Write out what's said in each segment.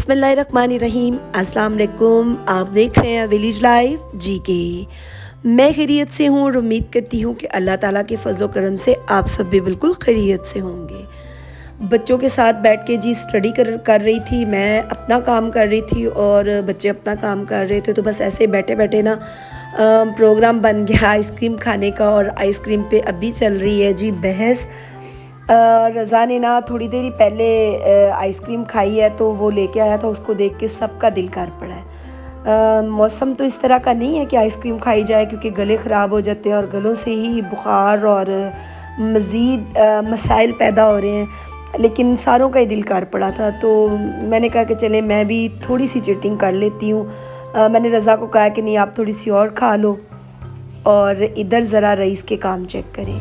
बिस्मिल्लाहिर्रहमानिर्रहीम, अस्सलाम वालेकुम। आप देख रहे हैं विलेज लाइफ जी के। मैं खैरियत से हूँ और उम्मीद करती हूँ कि अल्लाह ताला के फजल करम से आप सब भी बिल्कुल खैरियत से होंगे। बच्चों के साथ बैठ के जी स्टडी कर रही थी, मैं अपना काम कर रही थी और बच्चे अपना काम कर रहे थे। तो बस ऐसे बैठे बैठे ना प्रोग्राम बन गया आइसक्रीम खाने का, और आइसक्रीम पे अभी चल रही है जी बहस। रज़ा ने ना थोड़ी देरी पहले आइसक्रीम खाई है, तो वो लेके आया था, उसको देख के सबका दिल कर पड़ा है। मौसम तो इस तरह का नहीं है कि आइसक्रीम खाई जाए, क्योंकि गले ख़राब हो जाते हैं और गलों से ही बुखार और मज़ीद मसाइल पैदा हो रहे हैं। लेकिन सारों का ही दिल कर पड़ा था, तो मैंने कहा कि चले मैं भी थोड़ी सी चीटिंग कर लेती हूँ। मैंने रज़ा को कहा कि नहीं, आप थोड़ी सी और खा लो और इधर ज़रा रईस के काम चेक करें।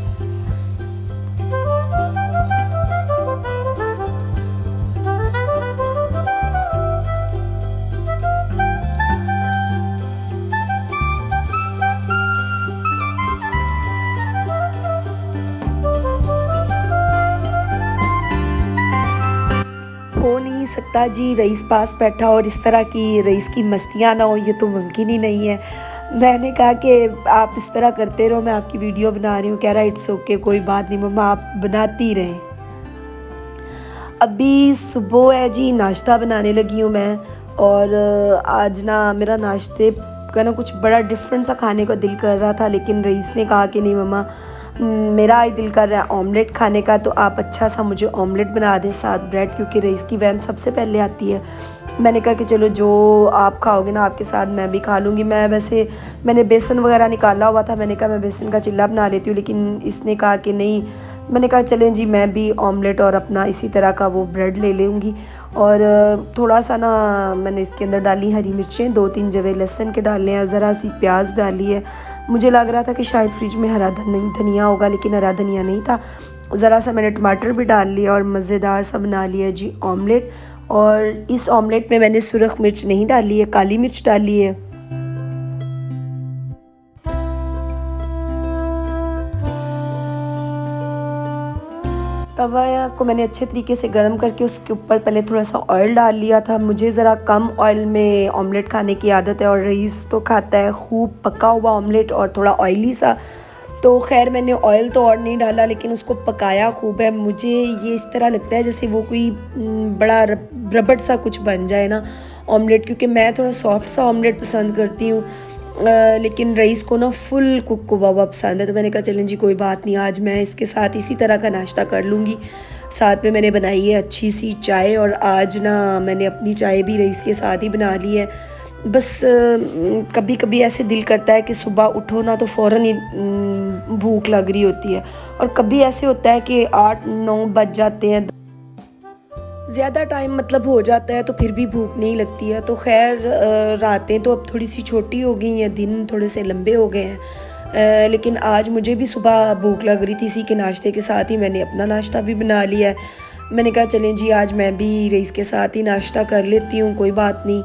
हो नहीं सकता जी रईस पास बैठा और इस तरह की रईस की मस्तियाँ ना हो, ये तो मुमकिन ही नहीं है। मैंने कहा कि आप इस तरह करते रहो, मैं आपकी वीडियो बना रही हूँ। कह रहा इट्स ओके, कोई बात नहीं मम्मा, आप बनाती रहें। अभी सुबह है जी, नाश्ता बनाने लगी हूँ मैं। और आज ना मेरा नाश्ते का ना कुछ बड़ा डिफरेंट सा खाने का दिल कर रहा था, लेकिन रईस ने कहा कि नहीं मम्मा, मेरा ही दिल कर रहा है ऑमलेट खाने का, तो आप अच्छा सा मुझे ऑमलेट बना दें साथ ब्रेड, क्योंकि रईस की वैन सबसे पहले आती है। मैंने कहा कि चलो जो आप खाओगे ना आपके साथ मैं भी खा लूँगी। मैंने बेसन वगैरह निकाला हुआ था, मैंने कहा मैं बेसन का चिल्ला बना लेती हूँ, लेकिन इसने कहा कि नहीं। मैंने कहा चलें जी, मैं भी ऑमलेट और अपना इसी तरह का वो ब्रेड ले लूँगी। और थोड़ा सा ना मैंने इसके अंदर डाली हरी मिर्चें, 2-3 जवे लहसुन के डाले हैं, ज़रा सी प्याज डाली है। मुझे लग रहा था कि शायद फ्रिज में हरा धनिया होगा, लेकिन हरा धनिया नहीं था। ज़रा सा मैंने टमाटर भी डाल लिया और मज़ेदार सा बना लिया जी ऑमलेट। और इस ऑमलेट में मैंने सुरख मिर्च नहीं डाली है, काली मिर्च डाली है। तवा को मैंने अच्छे तरीके से गर्म करके उसके ऊपर पहले थोड़ा सा ऑयल डाल लिया था। मुझे ज़रा कम ऑयल में ऑमलेट खाने की आदत है, और रईस तो खाता है खूब पका हुआ ऑमलेट और थोड़ा ऑयली सा। तो खैर मैंने ऑयल तो और नहीं डाला, लेकिन उसको पकाया खूब है। मुझे ये इस तरह लगता है जैसे वो कोई बड़ा रबड़ सा कुछ बन जाए ना ऑमलेट, क्योंकि मैं थोड़ा सॉफ्ट सा ऑमलेट पसंद करती हूँ। लेकिन रईस को ना फुल कुक हुआ हुआ पसंद है। तो मैंने कहा चलें जी कोई बात नहीं, आज मैं इसके साथ इसी तरह का नाश्ता कर लूँगी। साथ में मैंने बनाई है अच्छी सी चाय, और आज ना मैंने अपनी चाय भी रईस के साथ ही बना ली है। बस कभी कभी ऐसे दिल करता है कि सुबह उठो ना तो फ़ौरन ही भूख लग रही होती है, और कभी ऐसे होता है कि 8-9 बज जाते हैं, ज़्यादा टाइम मतलब हो जाता है, तो फिर भी भूख नहीं लगती है। तो खैर रातें तो अब थोड़ी सी छोटी हो गई हैं, दिन थोड़े से लंबे हो गए हैं। लेकिन आज मुझे भी सुबह भूख लग रही थी, इसी के नाश्ते के साथ ही मैंने अपना नाश्ता भी बना लिया है। मैंने कहा चलें जी आज मैं भी रईस के साथ ही नाश्ता कर लेती हूँ, कोई बात नहीं।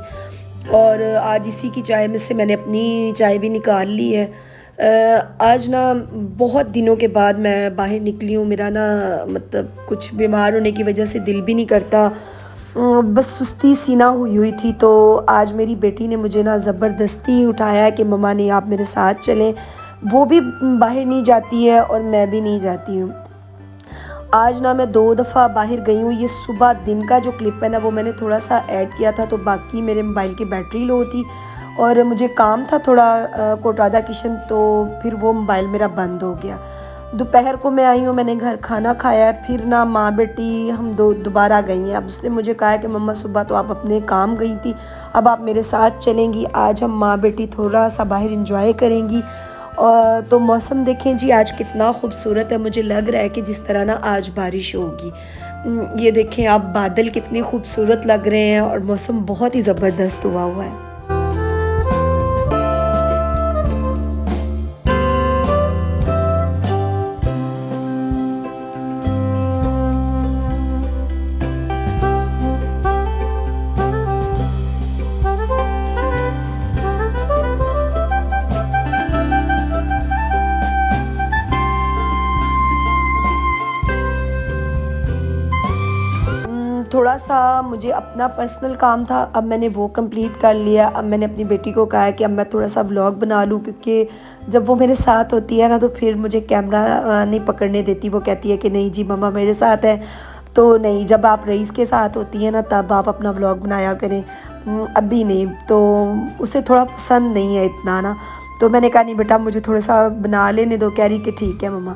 और आज इसी की चाय में से मैंने अपनी चाय भी निकाल ली है। आज ना बहुत दिनों के बाद मैं बाहर निकली हूँ। मेरा ना मतलब कुछ बीमार होने की वजह से दिल भी नहीं करता, बस सुस्ती सी ना हुई थी। तो आज मेरी बेटी ने मुझे ना ज़बरदस्ती उठाया है कि मम्मा नहीं आप मेरे साथ चलें। वो भी बाहर नहीं जाती है और मैं भी नहीं जाती हूँ। आज ना मैं 2 दफ़ा बाहर गई हूँ। ये सुबह दिन का जो क्लिप है ना वो मैंने थोड़ा सा ऐड किया था, तो बाकी मेरे मोबाइल की बैटरी लो थी और मुझे काम था थोड़ा कोटादा किचन, तो फिर वो मोबाइल मेरा बंद हो गया। दोपहर को मैं आई हूँ, मैंने घर खाना खाया है, फिर ना माँ बेटी हम दोबारा गई हैं। अब उसने मुझे कहा है कि मम्मा सुबह तो आप अपने काम गई थी, अब आप मेरे साथ चलेंगी, आज हम माँ बेटी थोड़ा सा बाहर इंजॉय करेंगी। तो मौसम देखें जी आज कितना खूबसूरत है। मुझे लग रहा है कि जिस तरह ना आज बारिश होगी। ये देखें आप, बादल कितने खूबसूरत लग रहे हैं और मौसम बहुत ही ज़बरदस्त हुआ है। थोड़ा-सा मुझे अपना पर्सनल काम था, अब मैंने वो कंप्लीट कर लिया। अब मैंने अपनी बेटी को कहा है कि अब मैं थोड़ा-सा व्लॉग बना लूँ, क्योंकि जब वो मेरे साथ होती है ना तो फिर मुझे कैमरा नहीं पकड़ने देती। वो कहती है कि नहीं जी मम्मा मेरे साथ है, तो नहीं, जब आप रईस के साथ होती हैं ना तब आप अपना व्लॉग बनाया करें, अभी नहीं। तो उसे थोड़ा पसंद नहीं है इतना ना, तो मैंने कहा नहीं बेटा मुझे थोड़ा-सा बना लेने दो। कह रही कि ठीक है मम्मा।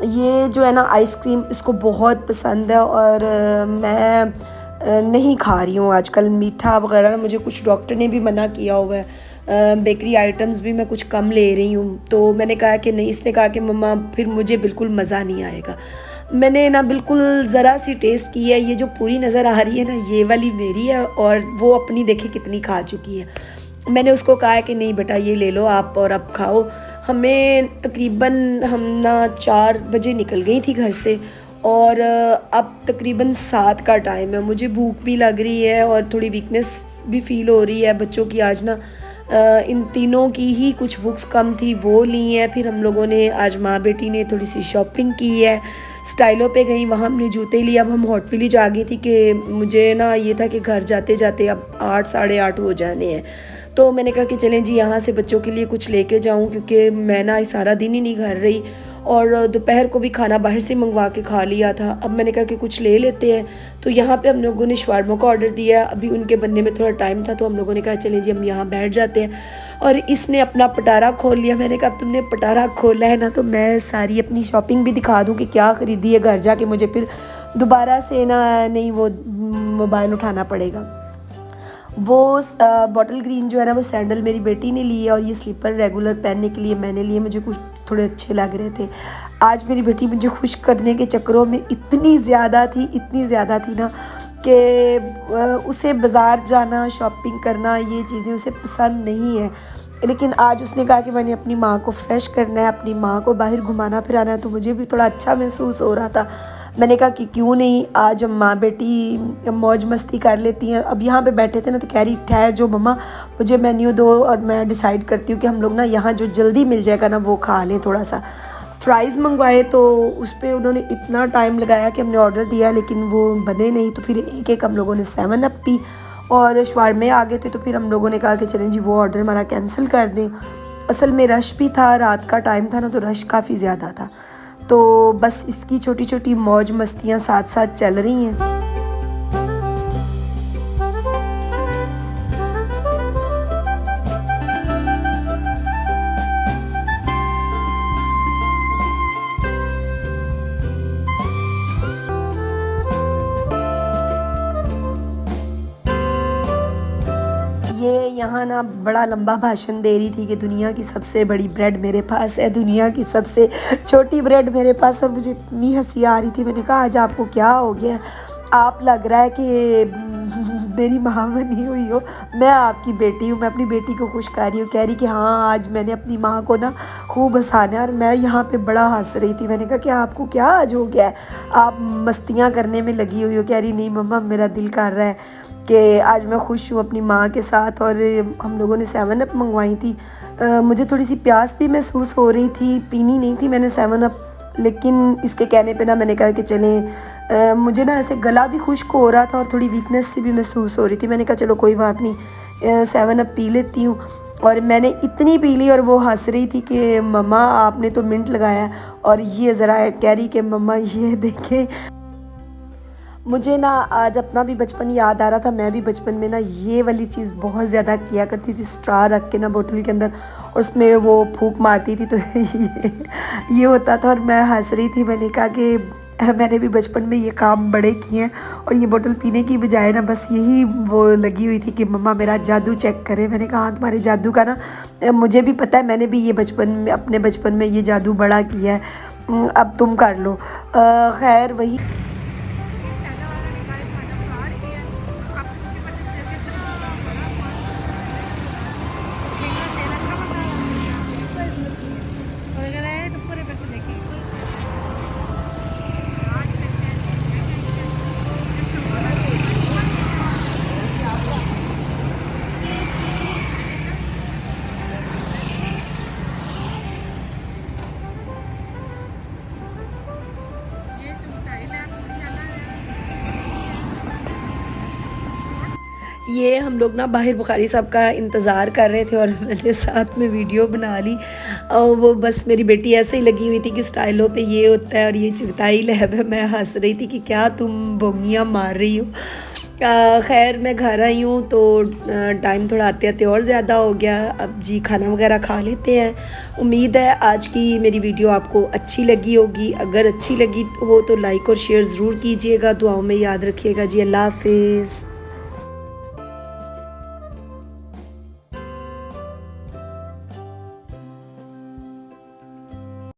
ये जो है ना आइसक्रीम इसको बहुत पसंद है, और मैं नहीं खा रही हूँ आजकल मीठा वगैरह ना, मुझे कुछ डॉक्टर ने भी मना किया हुआ है। बेकरी आइटम्स भी मैं कुछ कम ले रही हूँ, तो मैंने कहा कि नहीं। इसने कहा कि मम्मा फिर मुझे बिल्कुल मज़ा नहीं आएगा। मैंने ना बिल्कुल ज़रा सी टेस्ट की है, ये जो पूरी नज़र आ रही है ना ये वाली मेरी है, और वो अपनी देखिए कितनी खा चुकी है। मैंने उसको कहा है कि नहीं बेटा ये ले लो आप और अब खाओ। हमें तकरीबन हम ना 4 बजे निकल गई थी घर से, और अब तकरीबन 7 का टाइम है। मुझे भूख भी लग रही है और थोड़ी वीकनेस भी फ़ील हो रही है। बच्चों की आज ना इन तीनों की ही कुछ बुक्स कम थी वो ली हैं। फिर हम लोगों ने आज माँ बेटी ने थोड़ी सी शॉपिंग की है, स्टाइलों पे गई, वहाँ हमने जूते लिए। अब हम हॉट विलेज आ गई थी कि मुझे ना ये था कि घर जाते जाते अब 8 साढ़े 8 हो जाने हैं। तो मैंने कहा कि चलें जी यहाँ से बच्चों के लिए कुछ लेके जाऊँ, क्योंकि मैं ना सारा दिन ही नहीं घर रही, और दोपहर को भी खाना बाहर से मंगवा के खा लिया था। अब मैंने कहा कि कुछ ले लेते हैं, तो यहाँ पे हम लोगों ने शवारमा का ऑर्डर दिया। अभी उनके बनने में थोड़ा टाइम था, तो हम लोगों ने कहा चलें जी हम यहाँ बैठ जाते हैं। और इसने अपना पटारा खोल लिया। मैंने कहा तुमने पटारा खोला है ना तो मैं सारी अपनी शॉपिंग भी दिखा दूँ कि क्या ख़रीदी है, घर जाके मुझे फिर दोबारा से ना नहीं वो मोबाइल उठाना पड़ेगा। वो बॉटल ग्रीन जो है ना वो सैंडल मेरी बेटी ने ली है, और ये स्लीपर रेगुलर पहनने के लिए मैंने लिए। मुझे कुछ थोड़े अच्छे लग रहे थे। आज मेरी बेटी मुझे खुश करने के चक्करों में इतनी ज़्यादा थी ना कि उसे बाज़ार जाना, शॉपिंग करना ये चीज़ें उसे पसंद नहीं है। लेकिन आज उसने कहा कि मैंने अपनी माँ को फ्रेश करना है, अपनी माँ को बाहर घुमाना फिराना है, तो मुझे भी थोड़ा अच्छा महसूस हो रहा था। मैंने कहा कि क्यों नहीं आज हम माँ बेटी मौज मस्ती कर लेती हैं। अब यहाँ पे बैठे थे ना तो कह रही ठहर जो मम्मा मुझे मेन्यू दो और मैं डिसाइड करती हूँ कि हम लोग ना यहाँ जो जल्दी मिल जाएगा ना वो खा लें। थोड़ा सा फ्राइज़ मंगवाए तो उस पर उन्होंने इतना टाइम लगाया कि हमने ऑर्डर दिया लेकिन वो बने नहीं, तो फिर एक हम लोगों ने 7 अप पी और शवारमे आ गए थे। तो फिर हम लोगों ने कहा कि चलें जी वो ऑर्डर हमारा कैंसिल कर दें। असल में रश भी था, रात का टाइम था ना तो रश काफ़ी ज़्यादा था। तो बस इसकी छोटी छोटी मौज मस्तियाँ साथ साथ चल रही हैं। ये यहाँ ना बड़ा लंबा भाषण दे रही थी कि दुनिया की सबसे बड़ी ब्रेड मेरे पास है, दुनिया की सबसे छोटी ब्रेड मेरे पास। और मुझे इतनी हंसी आ रही थी। मैंने कहा आज आपको क्या हो गया, आप लग रहा है कि मेरी माँ बनी हुई हो, मैं आपकी बेटी हूँ, मैं अपनी बेटी को खुश कर रही हूँ। कह रही कि हाँ आज मैंने अपनी माँ को ना खूब हंसाना है। और मैं यहाँ पे बड़ा हंस रही थी। मैंने कहा कि आपको क्या आज हो गया है, आप मस्तियाँ करने में लगी हुई हो। कह रही नहीं मम्मा मेरा दिल कर रहा है कि आज मैं खुश हूँ अपनी माँ के साथ। और हम लोगों ने 7 अप मंगवाई थी। मुझे थोड़ी सी प्यास भी महसूस हो रही थी, पीनी नहीं थी मैंने 7 अप, लेकिन इसके कहने पे ना मैंने कहा कि चलें। मुझे ना ऐसे गला भी खुश्क हो रहा था और थोड़ी वीकनेस सी भी महसूस हो रही थी। मैंने कहा चलो कोई बात नहीं 7 अप पी लेती हूँ। और मैंने इतनी पी ली और वो हंस रही थी कि मम्मा आपने तो मिंट लगाया। और ये ज़रा कह रही कि मम्मा ये देखें। मुझे ना आज अपना भी बचपन याद आ रहा था। मैं भी बचपन में ना ये वाली चीज़ बहुत ज़्यादा किया करती थी, स्ट्रा रख के ना बोतल के अंदर और उसमें वो फूंक मारती थी तो ये होता था और मैं हंस रही थी। मैंने कहा कि मैंने भी बचपन में ये काम बड़े किए हैं। और ये बोतल पीने की बजाय ना बस यही वो लगी हुई थी कि मम्मा मेरा जादू चेक करें। मैंने कहा हाँ तुम्हारे जादू का ना मुझे भी पता है, मैंने भी ये बचपन में अपने बचपन में ये जादू बड़ा किया है, अब तुम कर लो। खैर वही ये हम लोग ना बाहर बुखारी साहब का इंतज़ार कर रहे थे और मैंने साथ में वीडियो बना ली। और वो बस मेरी बेटी ऐसे ही लगी हुई थी कि स्टाइलों पे ये होता है और ये चुगताई लैब है। मैं हंस रही थी कि क्या तुम बोमियाँ मार रही हो। खैर मैं घर आई हूँ तो टाइम थोड़ा आते आते और ज़्यादा हो गया। अब जी खाना वगैरह खा लेते हैं। उम्मीद है आज की मेरी वीडियो आपको अच्छी लगी होगी। अगर अच्छी लगी हो तो लाइक और शेयर ज़रूर कीजिएगा। दुआओं में याद रखिएगा जी। अल्लाह हाफिज़।